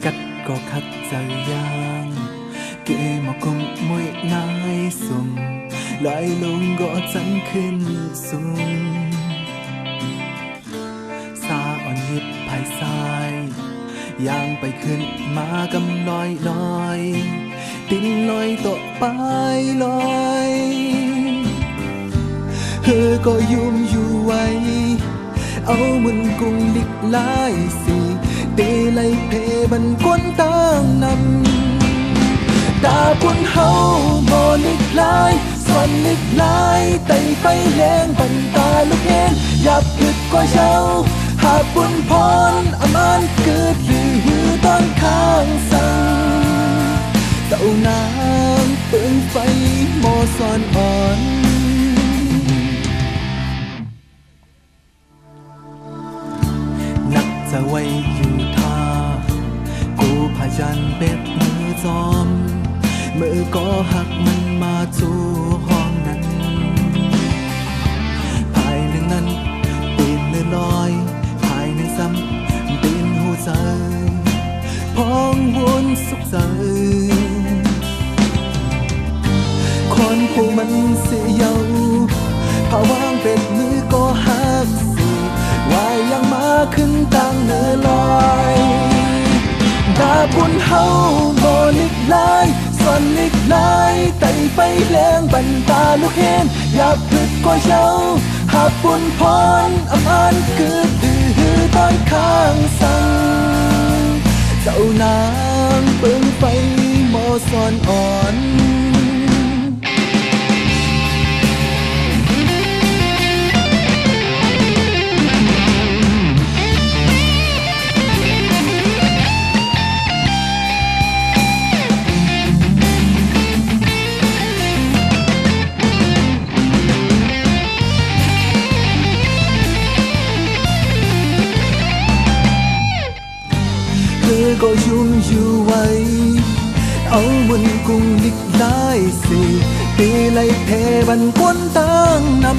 cắt có khắc giờ yang kể mà cùng môi nai sùng lại lung gõ chânขึ้นสูงซาอ่อนยิบภายซ้ายย่างไปขึ้นมากำลอยลอยตินลอยตกไปลอยเธอก็ยุ่มอยู่ไว้เอามุนกุ้งลิกลายสีเดลัยเพบันก้นตั้งนำตาปุ่นเฮาโมลิกลายส่วนลิกลายไต่ไฟแรงบันตาลูกเห็นหยับหยุดก็เช้าหากปุ่นพรอมันเกิดหรือตอนข้างสั่งเต่าน้ำเปิงไฟโมซอนอ่อนนักจะไว้อยู่ท่ากูพายันเบ็ดมือจอมมือก็หักมันมาจู่ห้องนั้นภายหนึ่งนั้นตีนเลื่อนลอยภายหนึ่งซ้ำตีนหูใจพองวนสุขใจคนผู้มันเสียเยาภาวางเป็ดมือก็หักสีวายยังมาขึ้นตั้งเนื้อลอยดาบุญเฮาโมลิกลายส่วนลิกลายไต่ไปแรงบันตาลูกเห็นหยับพึกก็เช้าหากบุญพรอมันเกิดดื้อตอนข้างสั่งเจ้านางเปิงไฟโมซอนอ่อนก็ยุ่มอยู่ไว้เอามุนกุ้งลิกลายสีตีไล่เพบันกวนตั้งนำ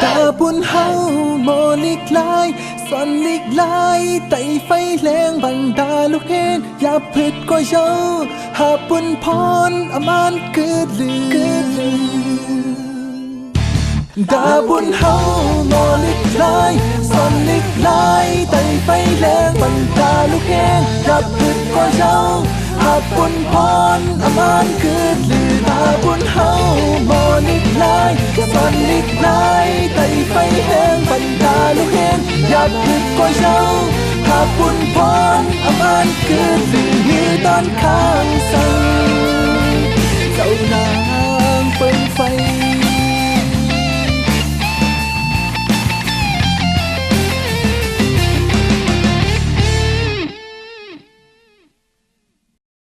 ดาบุญเฮาโมลิกลายส่วนลิกลายไต่ไฟแรงบันดาลูกเห็นอย่าผิดก็เช้าหาบุญพรอมันเกิดลือดาบุญเฮาโมลิกลายส่วนลิกลายไต่ไฟแรงบันดาลูกเห็นรับผิดก็เช้าหากบุญพรอมันเกิดลือดาบุญเฮาโมลิกลายส่วนลิกลายไต่ไฟแรงบันดาลูกเห็นรับผิดก็เช้าหากบุญพรอมันเกิดลือตอนข้างสั่ง